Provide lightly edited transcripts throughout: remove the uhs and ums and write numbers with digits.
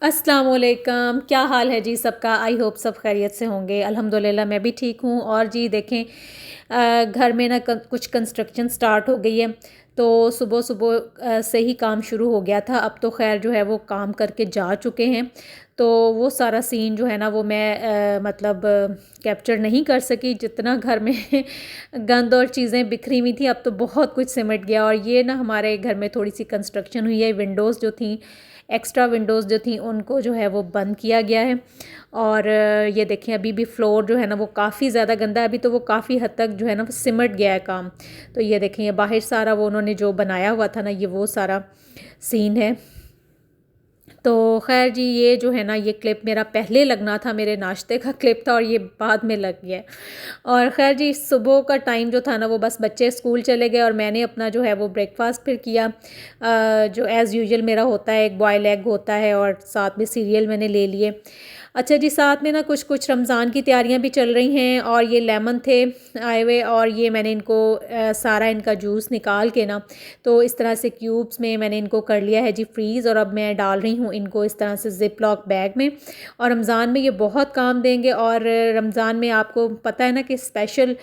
अस्सलाम वालेकुम, क्या हाल है जी सबका। आई होप सब खैरियत से होंगे। अल्हम्दुलिल्लाह मैं भी ठीक हूँ। और जी देखें, घर में ना कुछ कंस्ट्रक्शन स्टार्ट हो गई है, तो सुबह सुबह से ही काम शुरू हो गया था। अब तो खैर जो है वो काम करके जा चुके हैं, तो वो सारा सीन जो है ना वो मैं मतलब कैप्चर नहीं कर सकी। जितना घर में गंद और चीज़ें बिखरी हुई थी, अब तो बहुत कुछ सिमट गया। और ये ना हमारे घर में थोड़ी सी कंस्ट्रक्शन हुई है, विंडोज़ जो थी, एक्स्ट्रा विंडोज़ जो थी, उनको जो है वो बंद किया गया है। और ये देखें, अभी भी फ्लोर जो है ना वो काफ़ी ज़्यादा गंदा है। अभी तो वो काफ़ी हद तक जो है ना वो सिमट गया है काम। तो ये देखें, ये बाहर सारा वो उन्होंने जो बनाया हुआ था ना, ये वो सारा सीन है। तो खैर जी, ये जो है ना ये क्लिप मेरा पहले लगना था, मेरे नाश्ते का क्लिप था, और ये बाद में लग गया। और खैर जी, सुबह का टाइम जो था ना वो बस बच्चे स्कूल चले गए और मैंने अपना जो है वो ब्रेकफास्ट फिर किया। जो एज़ यूजुअल मेरा होता है, एक बॉयल एग होता है और साथ में सीरियल मैंने ले लिए। अच्छा जी, साथ में ना कुछ कुछ रमज़ान की तैयारियां भी चल रही हैं। और ये लेमन थे आए हुए, और ये मैंने इनको सारा इनका जूस निकाल के ना, तो इस तरह से क्यूब्स में मैंने इनको कर लिया है जी फ्रीज़। और अब मैं डाल रही हूँ इनको इस तरह से ज़िप लॉक बैग में। और रमज़ान में ये बहुत काम देंगे। और रमज़ान में आपको पता है ना कि स्पेशल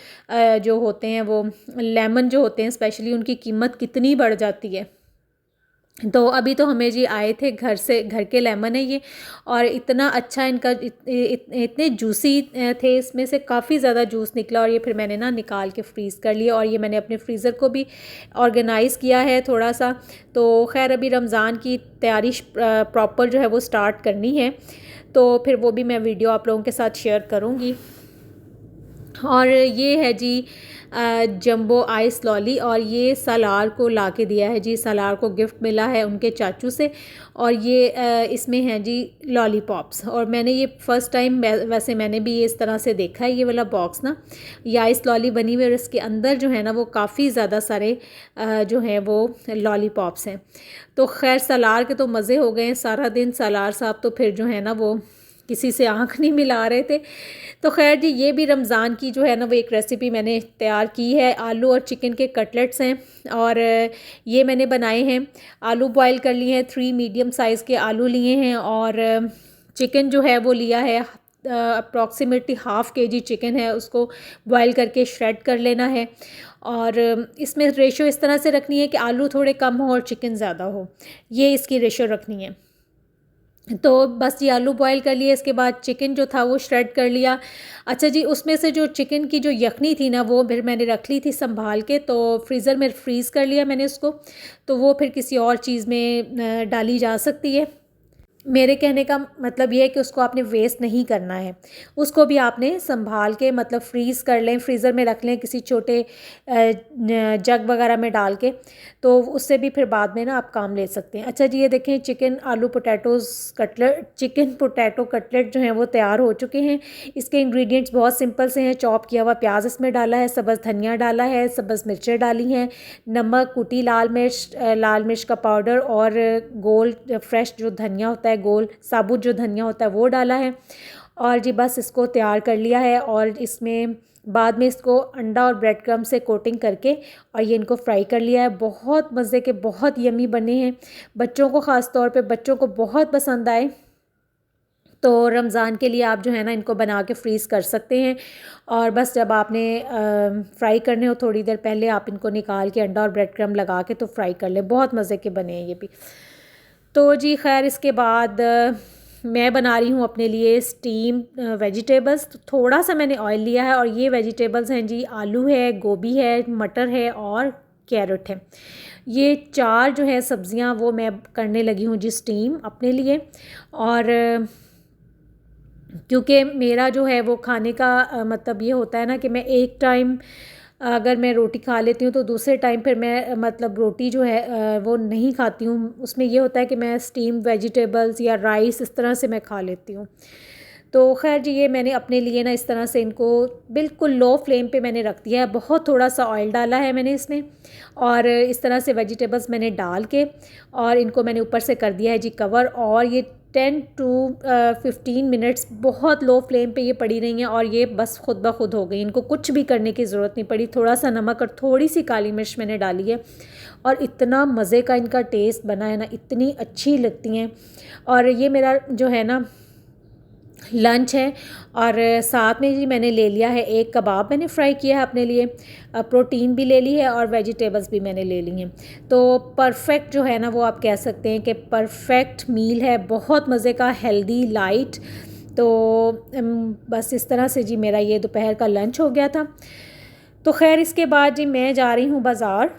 जो होते हैं वो लेमन जो होते हैं स्पेशली, उनकी कीमत कितनी बढ़ जाती है। तो अभी तो हमें जी आए थे घर से, घर के लेमन है ये। और इतना अच्छा इनका इतने जूसी थे, इसमें से काफ़ी ज़्यादा जूस निकला। और ये फिर मैंने ना निकाल के फ्रीज़ कर लिया। और ये मैंने अपने फ्रीज़र को भी ऑर्गेनाइज़ किया है थोड़ा सा। तो खैर अभी रमज़ान की तैयारी प्रॉपर जो है वो स्टार्ट करनी है, तो फिर वो भी मैं वीडियो आप लोगों के साथ शेयर करूँगी। और ये है जी जंबो आइस लॉली, और ये सालार को ला के दिया है जी, सालार को गिफ्ट मिला है उनके चाचू से। और ये इसमें है जी लॉलीपॉप्स। और मैंने ये फ़र्स्ट टाइम, वैसे मैंने भी ये इस तरह से देखा है ये वाला बॉक्स ना, ये आइस लॉली बनी हुई है, और इसके अंदर जो है ना वो काफ़ी ज़्यादा सारे जो हैं वो लॉलीपॉप्स हैं। तो खैर सालार के तो मज़े हो गए हैं सारा दिन। सालार साहब तो फिर जो है ना वो किसी से आँख नहीं मिला रहे थे। तो खैर जी, ये भी रमज़ान की जो है ना वो एक रेसिपी मैंने तैयार की है। आलू और चिकन के कटलेट्स हैं, और ये मैंने बनाए हैं। आलू बॉईल कर लिए हैं, 3 मीडियम साइज़ के आलू लिए हैं। और चिकन जो है वो लिया है, अप्रॉक्सीमेटली ½ kg चिकन है, उसको बॉईल करके श्रेड कर लेना है। और इसमें रेशो इस तरह से रखनी है कि आलू थोड़े कम हो और चिकन ज़्यादा हो, ये इसकी रेशो रखनी है। तो बस ये आलू बॉईल कर लिए, इसके बाद चिकन जो था वो श्रेड कर लिया। अच्छा जी, उसमें से जो चिकन की जो यखनी थी ना वो फिर मैंने रख ली थी संभाल के, तो फ्रीज़र में फ्रीज़ कर लिया मैंने उसको। तो वो फिर किसी और चीज़ में डाली जा सकती है। मेरे कहने का मतलब ये है कि उसको आपने वेस्ट नहीं करना है, उसको भी आपने संभाल के मतलब फ्रीज़ कर लें, फ्रीज़र में रख लें किसी छोटे जग वगैरह में डाल के, तो उससे भी फिर बाद में ना आप काम ले सकते हैं। अच्छा जी, ये देखें चिकन आलू potatoes cutlet, chicken potato cutlet जो हैं वो तैयार हो चुके हैं। इसके इंग्रेडिएंट्स बहुत सिंपल से हैं। चॉप किया हुआ प्याज इसमें डाला है, सब्ज़ धनिया डाला है, सब्ज़ मिर्चें डाली हैं, नमक, कुटी लाल मिर्च का पाउडर, और गोल फ्रेश जो धनिया होता है, गोल साबुत जो धनिया होता है वो डाला है। और जी बस इसको तैयार कर लिया है। और इसमें बाद में इसको अंडा और ब्रेड क्रम्ब से कोटिंग करके और ये इनको फ्राई कर लिया है। बहुत मज़े के, बहुत यमी बने हैं। बच्चों को, ख़ास तौर पे बच्चों को बहुत पसंद आए। तो रमज़ान के लिए आप जो है ना इनको बना के फ्रीज़ कर सकते हैं। और बस जब आपने फ्राई करने हो थोड़ी देर पहले आप इनको निकाल के अंडा और ब्रेड क्रम्ब लगा के तो फ्राई कर लें। बहुत मज़े के बने हैं ये भी। तो जी खैर, इसके बाद मैं बना रही हूँ अपने लिए स्टीम वेजिटेबल्स। तो थोड़ा सा मैंने ऑयल लिया है, और ये वेजिटेबल्स हैं जी, आलू है, गोभी है, मटर है और कैरेट है। ये 4 जो है सब्ज़ियाँ वो मैं करने लगी हूँ जी स्टीम अपने लिए। और क्योंकि मेरा जो है वो खाने का मतलब ये होता है ना कि मैं एक टाइम अगर मैं रोटी खा लेती हूँ तो दूसरे टाइम फिर मैं मतलब रोटी जो है वो नहीं खाती हूँ। उसमें ये होता है कि मैं स्टीम वेजिटेबल्स या राइस इस तरह से मैं खा लेती हूँ। तो खैर जी, ये मैंने अपने लिए ना इस तरह से इनको बिल्कुल लो फ्लेम पे मैंने रख दिया है। बहुत थोड़ा सा ऑयल डाला है मैंने इसमें, और इस तरह से वेजिटेबल्स मैंने डाल के और इनको मैंने ऊपर से कर दिया है जी कवर। और ये 10 to 15 मिनट्स बहुत लो फ्लेम पे ये पड़ी रही हैं और ये बस खुद ब खुद हो गई। इनको कुछ भी करने की ज़रूरत नहीं पड़ी। थोड़ा सा नमक और थोड़ी सी काली मिर्च मैंने डाली है और इतना मज़े का इनका टेस्ट बना है ना, इतनी अच्छी लगती हैं। और ये मेरा जो है ना लंच है। और साथ में जी मैंने ले लिया है एक कबाब, मैंने फ्राई किया है अपने लिए, प्रोटीन भी ले ली है और वेजिटेबल्स भी मैंने ले ली हैं। तो परफेक्ट जो है ना वो आप कह सकते हैं कि परफेक्ट मील है, बहुत मज़े का, हेल्दी, लाइट। तो बस इस तरह से जी मेरा ये दोपहर का लंच हो गया था। तो खैर इसके बाद जी मैं जा रही हूँ बाज़ार,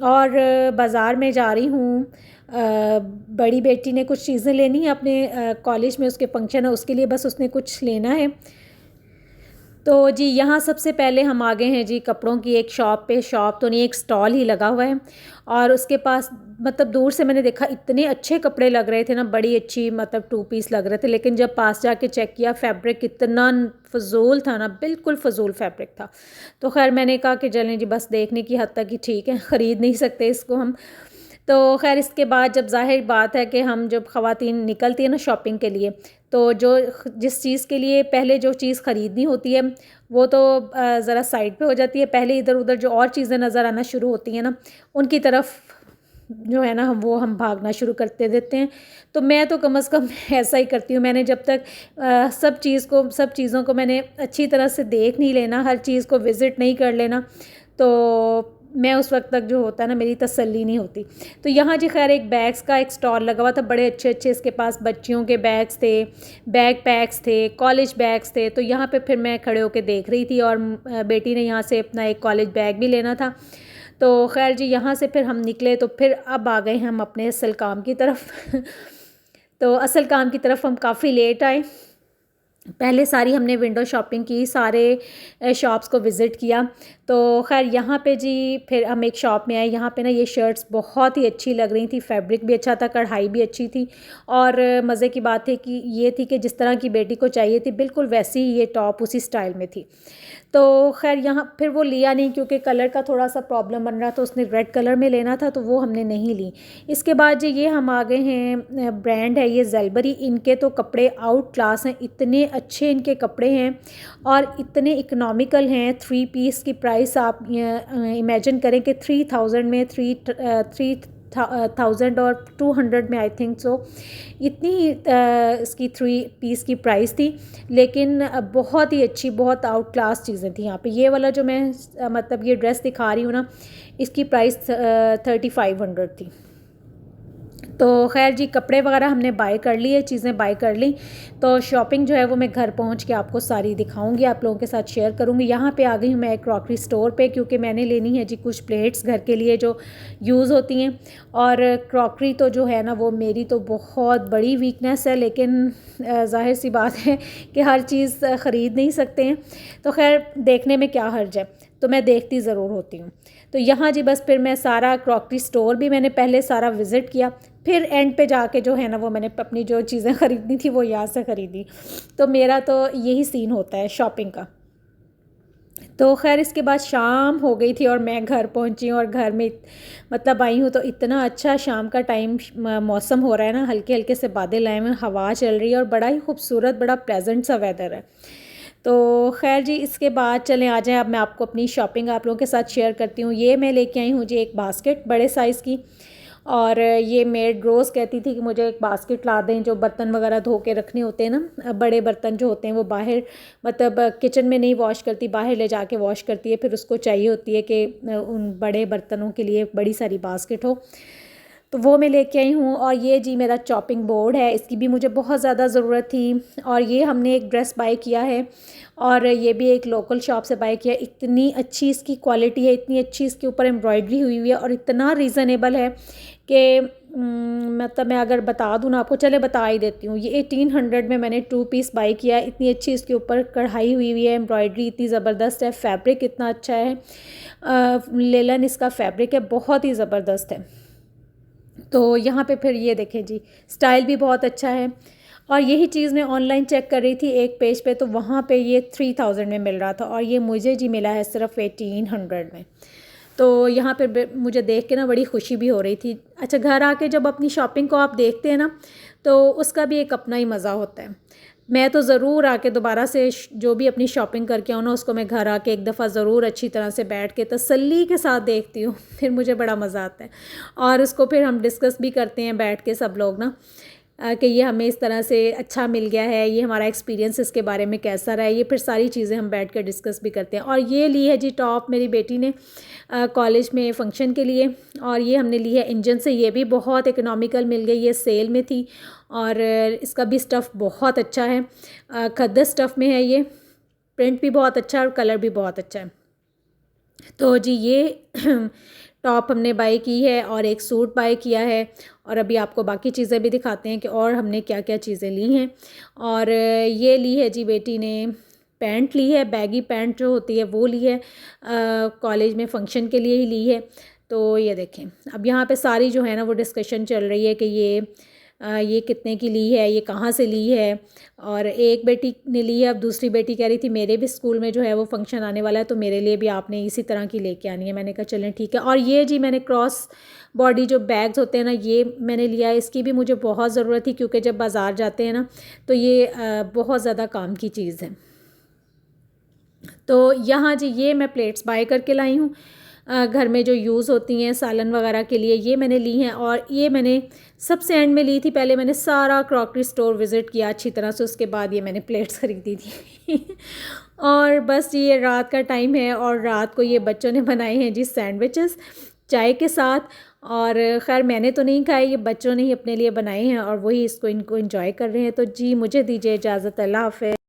और बाज़ार में जा रही हूँ, बड़ी बेटी ने कुछ चीज़ें लेनी है अपने कॉलेज में, उसके फंक्शन है, उसके लिए बस उसने कुछ लेना है। तो जी यहाँ सबसे पहले हम आ गए हैं जी कपड़ों की एक शॉप पे। शॉप तो नहीं, एक स्टॉल ही लगा हुआ है और उसके पास मतलब दूर से मैंने देखा इतने अच्छे कपड़े लग रहे थे ना, बड़ी अच्छी मतलब 2 पीस लग रहे थे। लेकिन जब पास जाके चेक किया, फैब्रिक इतना फजूल था ना, बिल्कुल फजूल फैब्रिक था। तो खैर मैंने कहा कि चलें जी, बस देखने की हद तक ही ठीक है, ख़रीद नहीं सकते इसको हम। तो खैर इसके बाद जब ज़ाहिर बात है कि हम जब ख़वातीन निकलती है ना शॉपिंग के लिए, तो जो जिस चीज़ के लिए पहले जो चीज़ ख़रीदनी होती है वो तो ज़रा साइड पे हो जाती है। पहले इधर उधर जो और चीज़ें नज़र आना शुरू होती हैं ना, उनकी तरफ जो है ना हम भागना शुरू करते देते हैं। तो मैं तो कम से कम ऐसा ही करती हूँ। मैंने जब तक सब चीज़ों को मैंने अच्छी तरह से देख नहीं लेना, हर चीज़ को विज़िट नहीं कर लेना, तो मैं उस वक्त तक जो होता है ना मेरी तसल्ली नहीं होती। तो यहाँ जी खैर एक बैग्स का एक स्टॉल लगा हुआ था, बड़े अच्छे अच्छे इसके पास बच्चियों के बैग्स थे, बैग पैक्स थे, कॉलेज बैग्स थे। तो यहाँ पे फिर मैं खड़े होकर देख रही थी और बेटी ने यहाँ से अपना एक कॉलेज बैग भी लेना था। तो खैर जी यहाँ से फिर हम निकले, तो फिर अब आ गए हम अपने असल काम की तरफ तो असल काम की तरफ हम काफ़ी लेट आए। पहले सारी हमने विंडो शॉपिंग की, सारे शॉप्स को विज़िट किया। तो खैर यहाँ पे जी फिर हम एक शॉप में आए। यहाँ पे ना ये शर्ट्स बहुत ही अच्छी लग रही थी, फैब्रिक भी अच्छा था, कढ़ाई भी अच्छी थी। और मज़े की बात है कि ये थी कि जिस तरह की बेटी को चाहिए थी बिल्कुल वैसी ही ये टॉप उसी स्टाइल में थी। तो खैर यहाँ फिर वो लिया नहीं क्योंकि कलर का थोड़ा सा प्रॉब्लम बन रहा था, उसने रेड कलर में लेना था तो वो हमने नहीं ली। इसके बाद जी ये हम आ गए हैं, ब्रांड है ये ज़ेलबरी। इनके तो कपड़े आउट क्लास हैं, इतने अच्छे इनके कपड़े हैं और इतने इकनॉमिकल हैं। 3 पीस की प्राइस आप इमेजिन करें कि 3000 में 3000 और 200 में आई थिंक सो, इतनी इसकी 3 पीस की प्राइस थी। लेकिन बहुत ही अच्छी, बहुत आउट क्लास चीज़ें थी यहाँ पे। ये वाला जो मैं मतलब ये ड्रेस दिखा रही हूँ ना, इसकी प्राइस 3500 थी। तो खैर जी कपड़े वगैरह हमने बाय कर लिए, चीज़ें बाय कर ली। तो शॉपिंग जो है वो मैं घर पहुंच के आपको सारी दिखाऊंगी, आप लोगों के साथ शेयर करूंगी। यहाँ पे आ गई हूँ मैं एक क्रॉकरी स्टोर पे, क्योंकि मैंने लेनी है जी कुछ प्लेट्स घर के लिए जो यूज़ होती हैं। और क्रॉकरी तो जो है ना वो मेरी तो बहुत बड़ी वीकनेस है, लेकिन जाहिर सी बात है कि हर चीज़ ख़रीद नहीं सकते हैं। तो खैर देखने में क्या हर्ज है, तो मैं देखती ज़रूर होती हूँ। तो यहाँ जी बस फिर मैं सारा क्रॉकरी स्टोर भी मैंने पहले सारा विज़िट किया, फिर एंड पे जाके जो है ना वो मैंने अपनी जो चीज़ें ख़रीदनी थी वो यहाँ से ख़रीदी। तो मेरा तो यही सीन होता है शॉपिंग का। तो खैर इसके बाद शाम हो गई थी और मैं घर पहुंची और घर में मतलब आई हूँ तो इतना अच्छा शाम का टाइम मौसम हो रहा है ना, हल्के हल्के से बादल आए हुए, हवा चल रही है और बड़ा ही खूबसूरत, बड़ा प्लेजेंट सा वेदर है। तो खैर जी इसके बाद चलें आ जाएं, अब मैं आपको अपनी शॉपिंग आप लोगों के साथ शेयर करती हूँ। ये मैं लेके आई हूँ जी एक बास्केट बड़े साइज़ की, और ये मेड रोज़ कहती थी कि मुझे एक बास्केट ला दें, जो बर्तन वगैरह धो के रखने होते हैं ना, बड़े बर्तन जो होते हैं वो बाहर मतलब किचन में नहीं वॉश करती, बाहर ले जाके वॉश करती है, फिर उसको चाहिए होती है कि उन बड़े बर्तनों के लिए बड़ी सारी बास्केट हो। तो वो मैं लेके आई हूँ। और ये जी मेरा चॉपिंग बोर्ड है, इसकी भी मुझे बहुत ज़्यादा ज़रूरत थी। और ये हमने एक ड्रेस बाय किया है और ये भी एक लोकल शॉप से बाय किया। इतनी अच्छी इसकी क्वालिटी है, इतनी अच्छी इसके ऊपर एम्ब्रॉयडरी हुई हुई है और इतना रीज़नेबल है कि मतलब मैं अगर बता दूँ ना आपको, चले बता ही देती हूँ। ये 1800 में मैंने 2 पीस बाय किया। इतनी अच्छी इसके ऊपर कढ़ाई हुई हुई है, एम्ब्रॉयडरी इतनी ज़बरदस्त है, फैब्रिक इतना अच्छा है, लेलन इसका फैब्रिक है, बहुत ही ज़बरदस्त है। तो यहाँ पे फिर ये देखें जी, स्टाइल भी बहुत अच्छा है। और यही चीज़ मैं ऑनलाइन चेक कर रही थी एक पेज पे, तो वहाँ पे ये 3000 में मिल रहा था और ये मुझे जी मिला है सिर्फ 1800 में। तो यहाँ पे मुझे देख के ना बड़ी खुशी भी हो रही थी। अच्छा घर आके जब अपनी शॉपिंग को आप देखते हैं ना, तो उसका भी एक अपना ही मज़ा होता है। मैं तो ज़रूर आके दोबारा से जो भी अपनी शॉपिंग करके आऊँ ना, उसको मैं घर आके एक दफ़ा ज़रूर अच्छी तरह से बैठ के तसल्ली के साथ देखती हूँ। फिर मुझे बड़ा मज़ा आता है और उसको फिर हम डिस्कस भी करते हैं बैठ के सब लोग ना, कि ये हमें इस तरह से अच्छा मिल गया है, ये हमारा एक्सपीरियंस इसके बारे में कैसा रहा है, ये फिर सारी चीज़ें हम बैठ कर डिस्कस भी करते हैं। और ये ली है जी टॉप मेरी बेटी ने कॉलेज में फ़ंक्शन के लिए, और ये हमने ली है इंजन से। ये भी बहुत इकोनॉमिकल मिल गई, ये सेल में थी और इसका भी स्टफ़ बहुत अच्छा है, खद्दर स्टफ़ में है ये, प्रिंट भी बहुत अच्छा है और कलर भी बहुत अच्छा है। तो जी ये टॉप हमने बाय की है और एक सूट बाय किया है, और अभी आपको बाकी चीज़ें भी दिखाते हैं कि और हमने क्या क्या चीज़ें ली हैं। और ये ली है जी बेटी ने पैंट ली है, बैगी पैंट जो होती है वो ली है, कॉलेज में फ़ंक्शन के लिए ही ली है। तो ये देखें, अब यहाँ पे सारी जो है ना वो डिस्कशन चल रही है कि ये कितने की ली है, ये कहाँ से ली है। और एक बेटी ने ली है, अब दूसरी बेटी कह रही थी मेरे भी स्कूल में जो है वो फंक्शन आने वाला है, तो मेरे लिए भी आपने इसी तरह की लेके आनी है। मैंने कहा चलें ठीक है। और ये जी मैंने क्रॉस बॉडी जो बैग्स होते हैं ना, ये मैंने लिया है, इसकी भी मुझे बहुत ज़रूरत थी क्योंकि जब बाज़ार जाते हैं ना तो ये बहुत ज़्यादा काम की चीज़ है। तो यहाँ जी ये मैं प्लेट्स बाय करके लाई हूँ, घर में जो यूज़ होती हैं सालन वगैरह के लिए, ये मैंने ली हैं। और ये मैंने सबसे एंड में ली थी, पहले मैंने सारा क्रॉकरी स्टोर विज़िट किया अच्छी तरह से, उसके बाद ये मैंने प्लेट्स ख़रीदी थी। और बस ये रात का टाइम है और रात को ये बच्चों ने बनाए हैं जी सैंडविचेस चाय के साथ। और ख़ैर मैंने तो नहीं खाए, ये बच्चों ने ही अपने लिए बनाए हैं और वही इनको एंजॉय कर रहे हैं। तो जी मुझे दीजिए इजाज़त, अल्लाह हाफ़िज़।